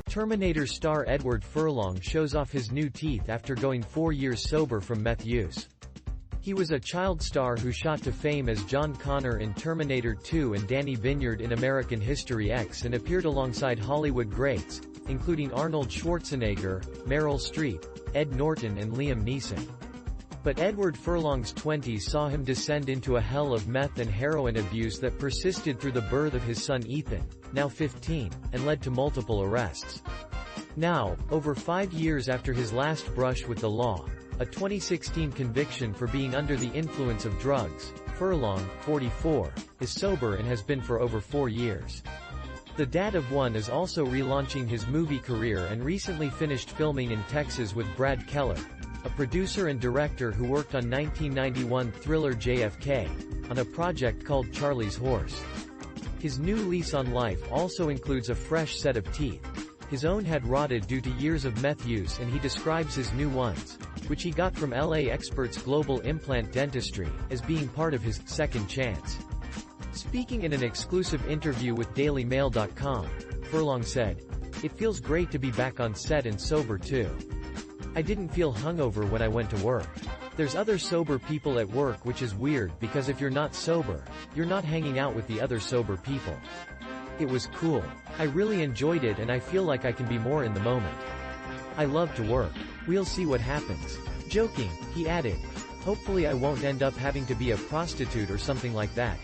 Terminator star Edward Furlong shows off his new teeth after going 4 years sober from meth use. He was a child star who shot to fame as John Connor in Terminator 2 and Danny Vinyard in American History X and appeared alongside Hollywood greats, including Arnold Schwarzenegger, Meryl Streep, Ed Norton and Liam Neeson. But Edward Furlong's 20s saw him descend into a hell of meth and heroin abuse that persisted through the birth of his son Ethan, now 15, and led to multiple arrests. Now, over 5 years after his last brush with the law, a 2016 conviction for being under the influence of drugs, Furlong, 44, is sober and has been for over 4 years. The dad of one is also relaunching his movie career and recently finished filming in Texas with Brad Keller, a producer and director who worked on 1991 thriller JFK, on a project called Charlie's Horse. His new lease on life also includes a fresh set of teeth. His own had rotted due to years of meth use and he describes his new ones, which he got from LA experts Global Implant Dentistry, as being part of his second chance. Speaking in an exclusive interview with DailyMail.com, Furlong said, "It feels great to be back on set and sober too. I didn't feel hungover when I went to work. There's other sober people at work, which is weird because if you're not sober, you're not hanging out with the other sober people. It was cool. I really enjoyed it and I feel like I can be more in the moment. I love to work. We'll see what happens." Joking, he added, "Hopefully I won't end up having to be a prostitute or something like that."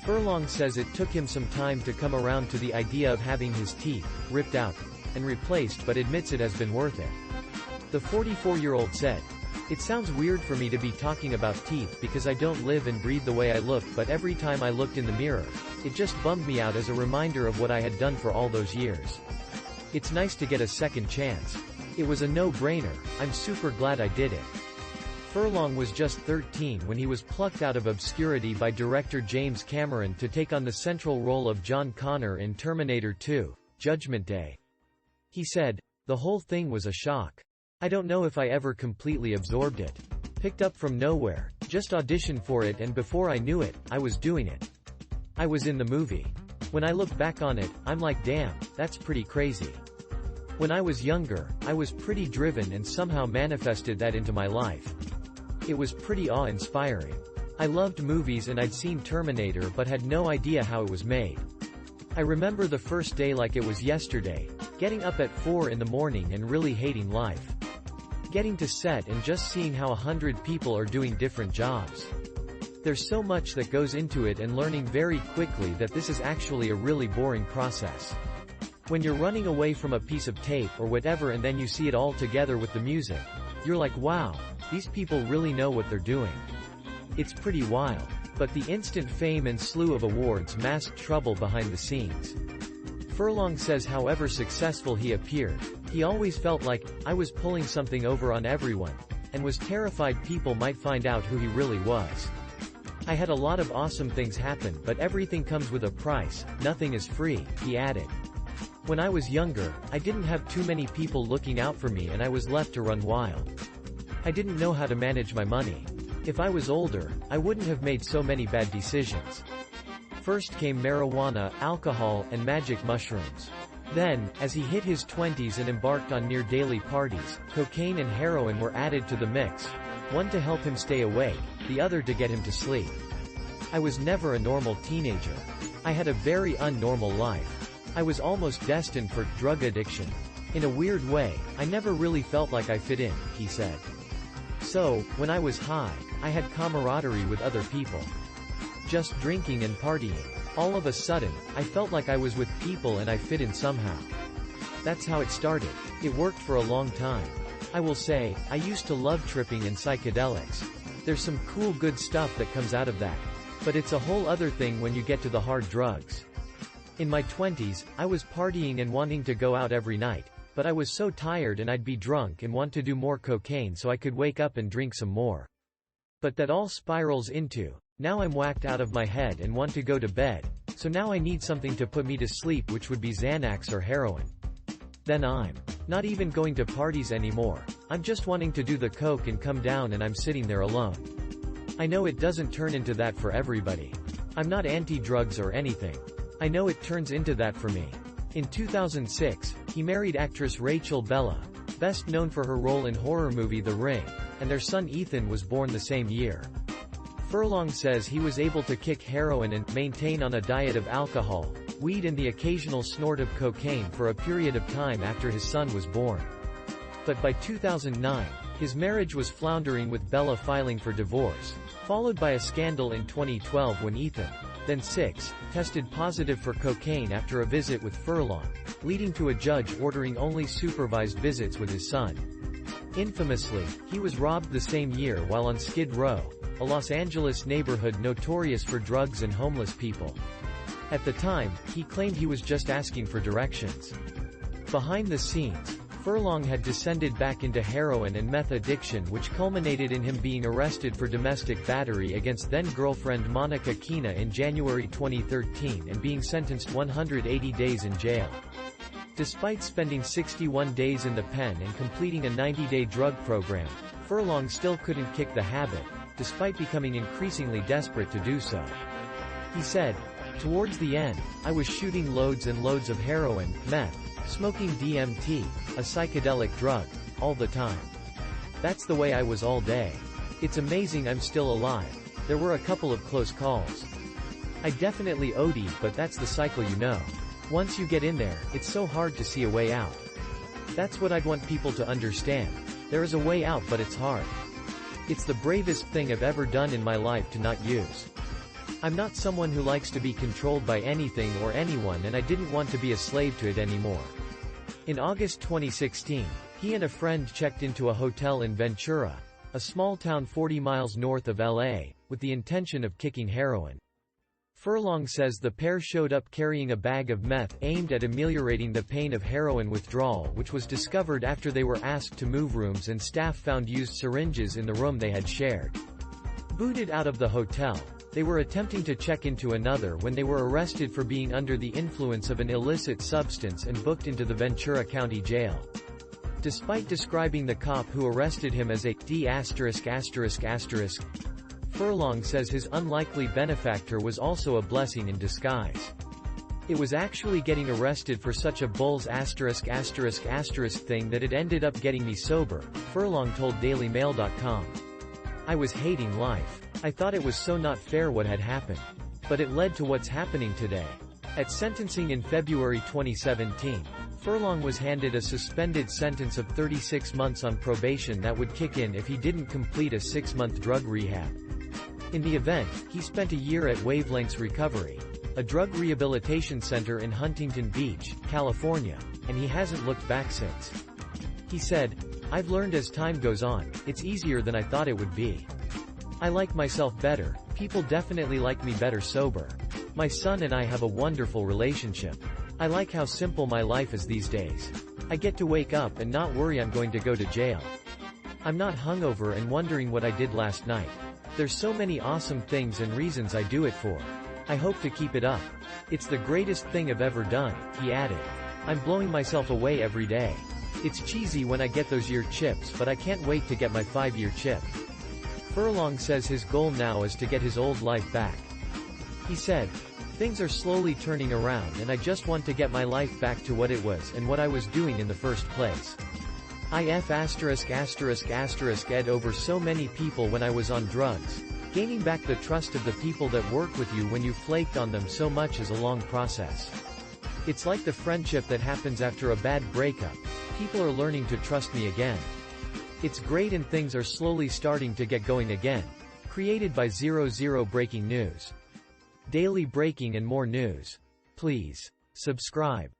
Furlong says it took him some time to come around to the idea of having his teeth ripped out and replaced, but admits it has been worth it. The 44-year-old said, "It sounds weird for me to be talking about teeth because I don't live and breathe the way I look, but every time I looked in the mirror, it just bummed me out as a reminder of what I had done for all those years. It's nice to get a second chance. It was a no-brainer. I'm super glad I did it." Furlong was just 13 when he was plucked out of obscurity by director James Cameron to take on the central role of John Connor in Terminator 2, Judgment Day. He said, "The whole thing was a shock. I don't know if I ever completely absorbed it. Picked up from nowhere, just auditioned for it and before I knew it, I was doing it. I was in the movie. When I look back on it, I'm like damn, that's pretty crazy. When I was younger, I was pretty driven and somehow manifested that into my life. It was pretty awe-inspiring. I loved movies and I'd seen Terminator but had no idea how it was made. I remember the first day like it was yesterday, getting up at 4 in the morning and really hating life. Getting to set and just seeing how 100 people are doing different jobs. There's so much that goes into it and learning very quickly that this is actually a really boring process. When you're running away from a piece of tape or whatever and then you see it all together with the music, you're like wow, these people really know what they're doing. It's pretty wild. But the instant fame and slew of awards masked trouble behind the scenes." Furlong says however successful he appeared, he always felt like, "I was pulling something over on everyone," and was terrified people might find out who he really was. "I had a lot of awesome things happen, but everything comes with a price, nothing is free," he added. "When I was younger, I didn't have too many people looking out for me and I was left to run wild. I didn't know how to manage my money. If I was older, I wouldn't have made so many bad decisions. First came marijuana, alcohol, and magic mushrooms. Then, as he hit his 20s and embarked on near-daily parties, cocaine and heroin were added to the mix, one to help him stay awake, the other to get him to sleep. I was never a normal teenager. I had a very unnormal life. I was almost destined for drug addiction. In a weird way, I never really felt like I fit in," he said. "So, when I was high, I had camaraderie with other people. Just drinking and partying. All of a sudden, I felt like I was with people and I fit in somehow. That's how it started. It worked for a long time. I will say, I used to love tripping and psychedelics. There's some cool good stuff that comes out of that. But it's a whole other thing when you get to the hard drugs. In my 20s, I was partying and wanting to go out every night. But I was so tired and I'd be drunk and want to do more cocaine so I could wake up and drink some more. But that all spirals into, now I'm whacked out of my head and want to go to bed, so now I need something to put me to sleep, which would be Xanax or heroin. Then I'm not even going to parties anymore. I'm just wanting to do the coke and come down and I'm sitting there alone. I know it doesn't turn into that for everybody. I'm not anti-drugs or anything. I know it turns into that for me. In 2006, he married actress Rachel Bella, best known for her role in horror movie The Ring, and their son Ethan was born the same year. Furlong says he was able to kick heroin and maintain on a diet of alcohol, weed and the occasional snort of cocaine for a period of time after his son was born. But by 2009, his marriage was floundering with Bella filing for divorce, followed by a scandal in 2012 when Ethan, then 6, tested positive for cocaine after a visit with Furlong, leading to a judge ordering only supervised visits with his son. Infamously, he was robbed the same year while on Skid Row, a Los Angeles neighborhood notorious for drugs and homeless people. At the time, he claimed he was just asking for directions. Behind the scenes, Furlong had descended back into heroin and meth addiction, which culminated in him being arrested for domestic battery against then-girlfriend Monica Keena in January 2013 and being sentenced 180 days in jail. Despite spending 61 days in the pen and completing a 90-day drug program, Furlong still couldn't kick the habit, despite becoming increasingly desperate to do so. He said, "Towards the end, I was shooting loads and loads of heroin, meth, smoking DMT, a psychedelic drug, all the time. That's the way I was all day. It's amazing I'm still alive. There were a couple of close calls. I definitely OD'd, but that's the cycle, you know. Once you get in there, it's so hard to see a way out. That's what I'd want people to understand. There is a way out, but it's hard. It's the bravest thing I've ever done in my life to not use. I'm not someone who likes to be controlled by anything or anyone, and I didn't want to be a slave to it anymore." In August 2016, he and a friend checked into a hotel in Ventura, a small town 40 miles north of LA, with the intention of kicking heroin. Furlong says the pair showed up carrying a bag of meth aimed at ameliorating the pain of heroin withdrawal, which was discovered after they were asked to move rooms and staff found used syringes in the room they had shared. Booted out of the hotel, they were attempting to check into another when they were arrested for being under the influence of an illicit substance and booked into the Ventura County Jail. Despite describing the cop who arrested him as a D******, Furlong says his unlikely benefactor was also a blessing in disguise. "It was actually getting arrested for such a bull's thing that it ended up getting me sober," Furlong told DailyMail.com. "I was hating life. I thought it was so not fair what had happened. But it led to what's happening today." At sentencing in February 2017, Furlong was handed a suspended sentence of 36 months on probation that would kick in if he didn't complete a 6-month drug rehab. In the event, he spent a year at Wavelengths Recovery, a drug rehabilitation center in Huntington Beach, California, and he hasn't looked back since. He said, "I've learned as time goes on, it's easier than I thought it would be. I like myself better, people definitely like me better sober. My son and I have a wonderful relationship. I like how simple my life is these days. I get to wake up and not worry I'm going to go to jail. I'm not hungover and wondering what I did last night. There's so many awesome things and reasons I do it for. I hope to keep it up. It's the greatest thing I've ever done," he added. "I'm blowing myself away every day. It's cheesy when I get those year chips, but I can't wait to get my 5-year chip." Furlong says his goal now is to get his old life back. He said, "Things are slowly turning around and I just want to get my life back to what it was and what I was doing in the first place. I've *****ed over so many people when I was on drugs. Gaining back the trust of the people that work with you when you flaked on them so much is a long process. It's like the friendship that happens after a bad breakup. People are learning to trust me again. It's great and things are slowly starting to get going again." Created by 00 Breaking News. Daily breaking and more news. Please subscribe.